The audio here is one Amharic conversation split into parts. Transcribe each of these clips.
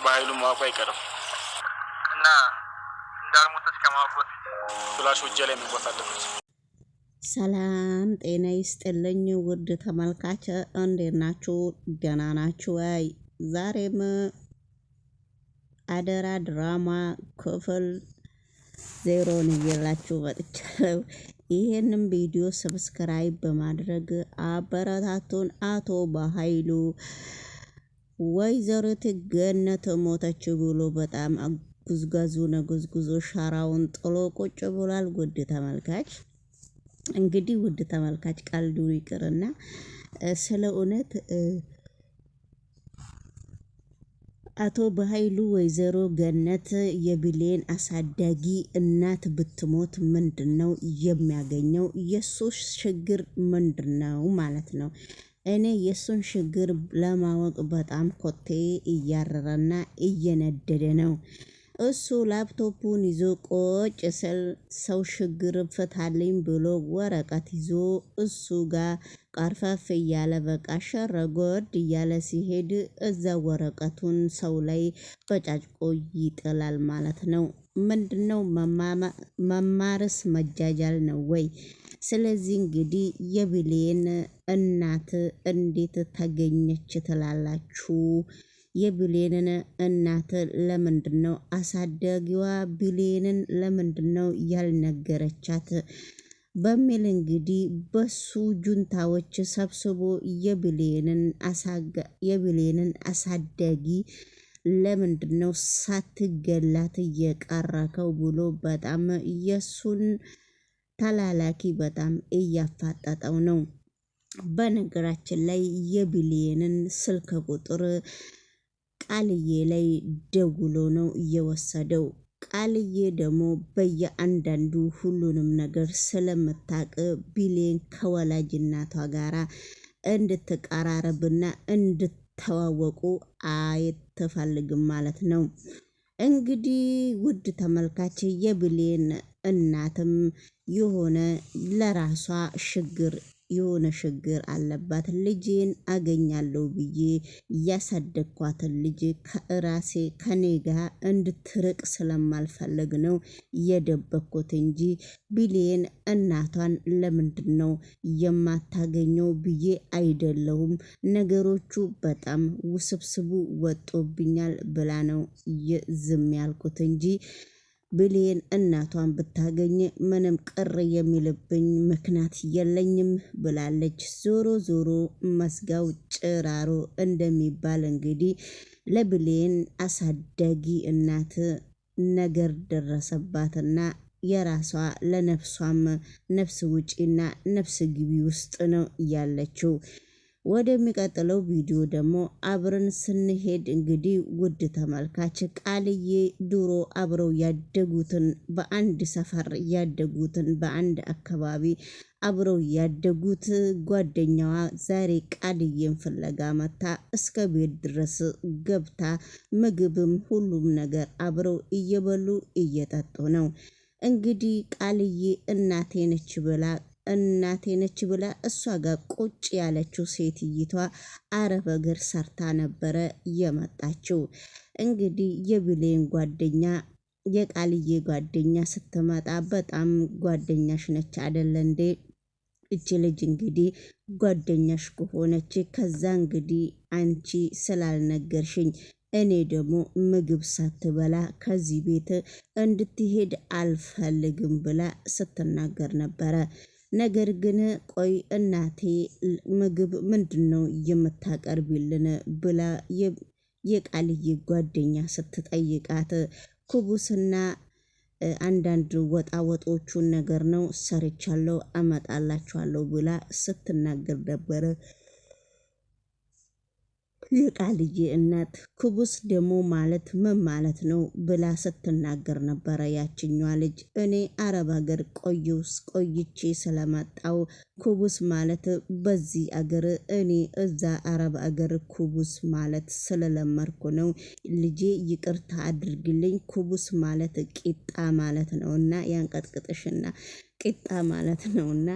በኃይሉ ማወቁ አይቀርም እና እንዳልሞተች ከማወቅ ፍላሽ ውጄ ላይ መግባት አለበት። ሰላም ጤና ይስጥልኝ ውድ ተመልካች እንዴት ናችሁ? ደህና ናችሁ ወይ? ዛሬም አደራ ድራማ ክፍል 0 ይዤላችሁ መጥቻለሁ። ይሄንን ቪዲዮ ሰብስክራይብ በማድረግ አበረታቱን። አቶ በኃይሉ ወይዘሪት ገነት ሞተች ብሎ በጣም ጉዝጉዞ ሻራውን ጥሎ ቁጭ ብሏል። ውድ ተመልካች እንግዲህ ውድ ተመልካች ቀልዱ ይቅርና ስለ እውነት አቶ በኃይሉ ወይዘሮ ገነት የብሌን አሳዳጊ እናት ብትሞት ምንድነው የሚያገኘው? የሱ ችግር ምንድነው ማለት ነው? እኔ የሱን ችግር ለማወቅ በጣም ኮቴ እያረረና እየነደደ ነው። እሱ ላፕቶፑን ይዞ ቆጭ ስል ሰው ችግር ፍታልኝ ብሎ ወረቀት ይዞ እሱ ጋር ቀርፈፍ እያለ በቃ ሸረጎድ እያለ ሲሄድ እዛ ወረቀቱን ሰው ላይ በጫጭቆ ይጥላል ማለት ነው። ምንድነው መማርስ መጃጃል ነው ወይ? ስለዚህ እንግዲህ የብሌን እናት እንዴት ተገኘች ትላላችሁ? የብሌንን እናት ለምንድነው አሳዳጊዋ ብሌንን ለምንድነው ያልነገረቻት? በሚል እንግዲህ በሱ ጁንታዎች ሰብስቦ የብሌንን አሳዳጊ ለምንድነው ሳትገላት እየቀረከው ብሎ በጣም የሱን ተላላኪ በጣም እያፋጠጠው ነው። በነገራችን ላይ የብሌንን ስልክ ቁጥር ቃልዬ ላይ ደውሎ ነው እየወሰደው። ቃልዬ ደግሞ በየአንዳንዱ ሁሉንም ነገር ስለምታቅ ብሌን ከወላጅ እናቷ ጋራ እንድትቀራረብና እንድተዋወቁ አይትፈልግም ማለት ነው። እንግዲህ ውድ ተመልካች የብሌን እናትም የሆነ ችግር አለባት። ልጄን አገኛለሁ ብዬ ያሳደግኳትን ልጅ ከኔ ጋር እንድትርቅ ስለማልፈልግ ነው የደበኩት እንጂ ብሌን እናቷን ለምንድነው የማታገኘው ብዬ አይደለሁም። ነገሮቹ በጣም ውስብስቡ ወጦብኛል ብላ ነው ዝም ያልኩት እንጂ ብሌን እናቷን ብታገኝ ምንም ቅር የሚልብኝ ምክንያት የለኝም ብላለች። ዞሮ መስጋው ጭራሮ እንደሚባል እንግዲህ ለብሌን አሳዳጊ እናት ነገር ደረሰባትና የራሷ ለነፍሷም ነፍስ ውጪና ነፍስ ግቢ ውስጥ ነው ያለችው። ወደሚቀጥለው ቪዲዮ ደግሞ አብረን ስንሄድ እንግዲህ ውድ ተመልካች ቃልዬ ድሮ አብረው ያደጉትን በአንድ ሰፈር ያደጉትን በአንድ አካባቢ አብረው ያደጉት ጓደኛዋ ዛሬ ቃልዬን ፍለጋ መታ እስከ ቤት ድረስ ገብታ ምግብም ሁሉም ነገር አብረው እየበሉ እየጠጡ ነው። እንግዲህ ቃልዬ እናቴ ነች ብላ እሷ ጋር ቁጭ ያለችው ሴትይቷ አረብ እግር ሰርታ ነበረ የመጣችው። እንግዲህ የብሌን ጓደኛ የቃልዬ ጓደኛ ስትመጣ በጣም ጓደኛሽ ነች አይደለ እንዴ? እቺ ልጅ እንግዲህ ጓደኛሽ ከሆነች ከዛ እንግዲህ አንቺ ስላልነገርሽኝ እኔ ደግሞ ምግብ ሳትበላ ከዚህ ቤት እንድትሄድ አልፈልግም ብላ ስትናገር ነበረ። ነገር ግን ቆይ እናቴ ምግብ ምንድነው የምታቀርቢልን ብላ የቃልዬ ጓደኛ ስትጠይቃት ኩቡስና አንዳንድ ወጣወጦቹን ነገር ነው ሰርቻለሁ አመጣላችኋለሁ ብላ ስትናገር ነበረ የቃልዬ እናት። ኩቡስ ደግሞ ማለት ምን ማለት ነው ብላ ስትናገር ነበረ ያችኛዋ ልጅ። እኔ አረብ ሀገር ቆይቼ ስለመጣው ኩቡስ ማለት በዚህ አገር እኔ እዛ አረብ አገር ኩቡስ ማለት ስለለመድኩ ነው ልጄ ይቅርታ አድርግልኝ። ኩቡስ ማለት ቂጣ ማለት ነውና ያንቀጥቅጥሽና ቂጣ ማለት ነውና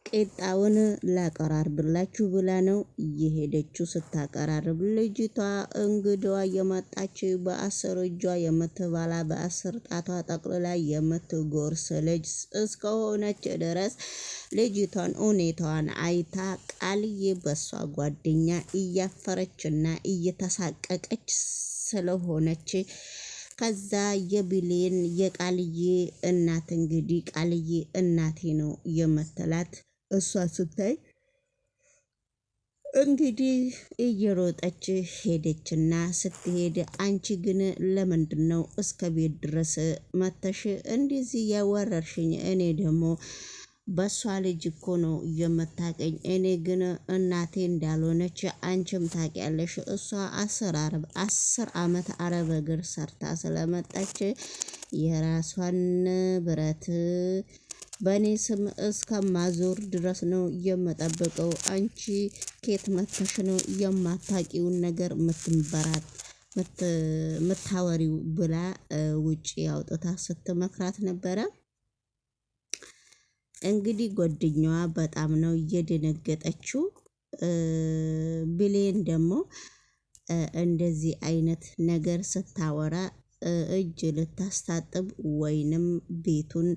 ቄጣውን ላቀራርብላችሁ ብላ ነው እየሄደችው። ስታቀራርብ ልጅቷ እንግዳዋ የመጣች በ10 እጇ የምትበላ በ10 ጣቷ ጠቅልላ የምትጎርስ ልጅ እስከሆነች ድረስ ልጅቷን ሁኔታዋን አይታ ቃልዬ በሷ ጓደኛ እያፈረችና እየተሳቀቀች ስለሆነች ከዛ የብሌን የቃልዬ እናት እንግዲህ ቃልዬ እናቴ ነው የምትላት እሷ ስታይ እንግዲህ እየሮጠች ሄደችና ስትሄድ አንቺ ግን ለምንድነው እስከ ቤት ድረስ መተሽ እንደዚህ ያወረርሽኝ? እኔ ደግሞ በሷ ልጅ እኮ ነው የምታቀኝ። እኔ ግን እናቴ እንዳልሆነች አንቺም ታውቂያለሽ። እሷ 10 ዓመት አረብ እግር ሰርታ ስለመጣች የራሷን ብረት በእኔ ስም እስከማዞር ድረስ ነው የምጠብቀው። አንቺ ኬት መተሽ ነው የማታቂውን ነገር ምታወሪው ብላ ውጪ አውጥታ ስትመክራት ነበረ። እንግዲህ ጓደኛዋ በጣም ነው እየደነገጠችው። ብሌን ደግሞ እንደዚህ አይነት ነገር ስታወራ እጅ ልታስታጥብ ወይንም ቤቱን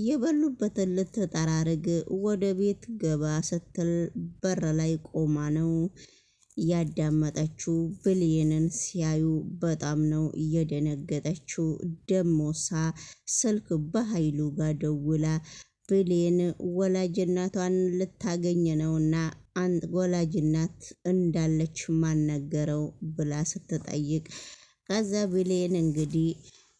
የበሉበትን ልትጠራርግ ወደ ቤት ገባ ስትል በር ላይ ቆማ ነው ያዳመጠችው። ብሌንን ሲያዩ በጣም ነው እየደነገጠችው። ደሞሳ ስልክ በኃይሉ ጋር ደውላ ብሌን ወላጅናቷን ልታገኝ ነውና ወላጅናት እንዳለች ማነገረው ብላ ስትጠይቅ ከዛ ብሌን እንግዲህ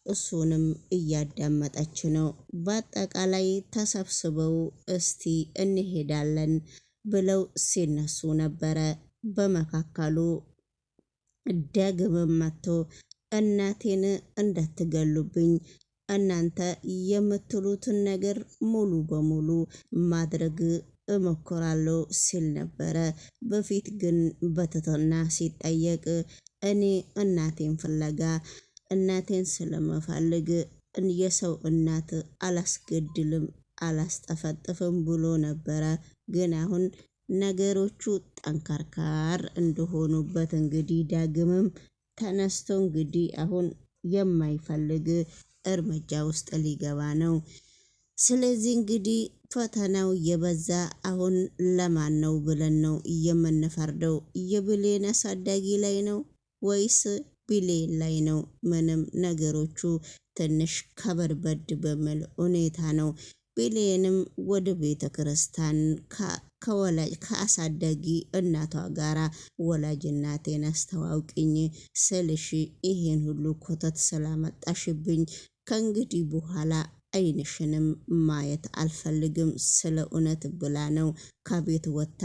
እሱንም እያዳመጠች ነው። በአጠቃላይ ተሰብስበው እስቲ እንሄዳለን ብለው ሲነሱ ነበረ። በመካከሉ ዳግም መጥቶ እናቴን እንዳትገሉብኝ እናንተ የምትሉትን ነገር ሙሉ በሙሉ ማድረግ እሞክራለሁ ሲል ነበረ። በፊት ግን በትህትና ሲጠየቅ እኔ እናቴን ፍለጋ እናቴን ስለመፈልግ የሰው እናት አላስገድልም አላስጠፈጥፍም ብሎ ነበረ። ግን አሁን ነገሮቹ ጠንካርካር እንደሆኑበት እንግዲህ ዳግምም ተነስቶ እንግዲህ አሁን የማይፈልግ እርምጃ ውስጥ ሊገባ ነው። ስለዚህ እንግዲህ ፈተናው የበዛ አሁን ለማን ነው ብለን ነው የምንፈርደው? የብሌን አሳዳጊ ላይ ነው ወይስ ብሌን ላይ ነው? ምንም ነገሮቹ ትንሽ ከበድበድ በሚል ሁኔታ ነው። ብሌንም ወደ ቤተ ክርስቲያን ከአሳዳጊ እናቷ ጋራ ወላጅ እናቴን አስተዋውቅኝ ስልሽ ይሄን ሁሉ ኮተት ስላመጣሽብኝ ከእንግዲህ በኋላ አይንሽንም ማየት አልፈልግም ስለ እውነት ብላ ነው ከቤት ወጥታ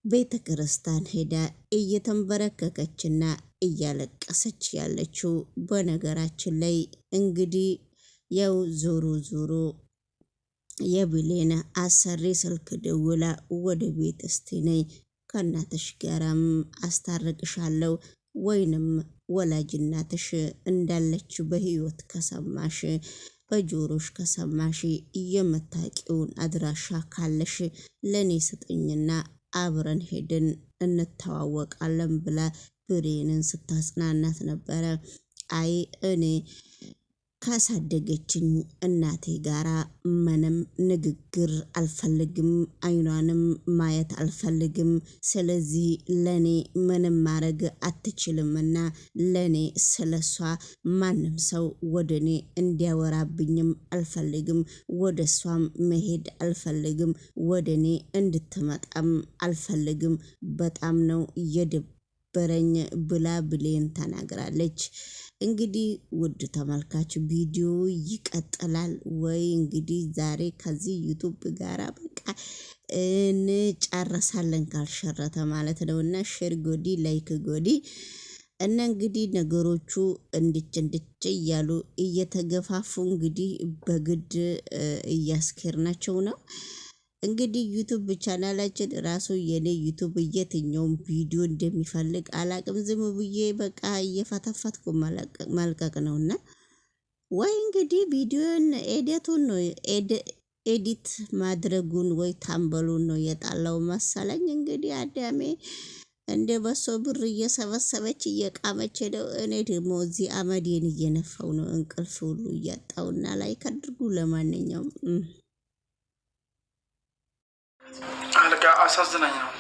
ቤተ ክርስቲያን ሄዳ እየተንበረከከችና እያለቀሰች ያለችው። በነገራችን ላይ እንግዲህ ያው ዞሮ ዞሮ የብሌን አሰሪ ስልክ ደውላ ወደ ቤት እስቲ ነይ ከእናትሽ ጋራም አስታርቅሻለሁ ወይንም ወላጅናትሽ እንዳለች በህይወት ከሰማሽ በጆሮሽ ከሰማሽ የምታውቂውን አድራሻ ካለሽ ለኔ ስጥኝና አብረን ሄድን እንተዋወቃለን ብላ ብሌንን ስታጽናናት ነበረ። አይ እኔ ካሳደገችኝ እናቴ ጋራ ምንም ንግግር አልፈልግም፣ አይኗንም ማየት አልፈልግም። ስለዚህ ለኔ ምንም ማድረግ አትችልምና ለኔ ስለሷ ማንም ሰው ወደኔ እንዲያወራብኝም አልፈልግም፣ ወደሷም መሄድ አልፈልግም፣ ወደኔ እንድትመጣም አልፈልግም። በጣም ነው የደበረኝ ብላ ብሌን ተናግራለች። እንግዲህ ውድ ተመልካች ቪዲዮ ይቀጥላል ወይ? እንግዲህ ዛሬ ከዚህ ዩቱብ ጋራ በቃ እንጨርሳለን ካልሸረተ ማለት ነው። እና ሼር ጎዲ ላይክ ጎዲ እና እንግዲህ ነገሮቹ እንድች እያሉ እየተገፋፉ እንግዲህ በግድ እያስኬርናቸው ነው። እንግዲህ ዩቱብ ቻናላችን ራሱ የኔ ዩቱብ የትኛውም ቪዲዮ እንደሚፈልግ አላቅም። ዝም ብዬ በቃ እየፈተፈትኩ መልቀቅ ነውና ወይ እንግዲህ ቪዲዮን ኤዲቱን ነው ኤዲት ማድረጉን ወይ ታምበሉን ነው የጣለው መሰለኝ። እንግዲህ አዳሜ እንደ በሶ ብር እየሰበሰበች እየቃመች ሄደው። እኔ ደግሞ እዚህ አመዴን እየነፋው ነው እንቅልፍ ሁሉ እያጣውና ላይ ከድርጉ። ለማንኛውም አልጋ አሳዝናኝ ነው።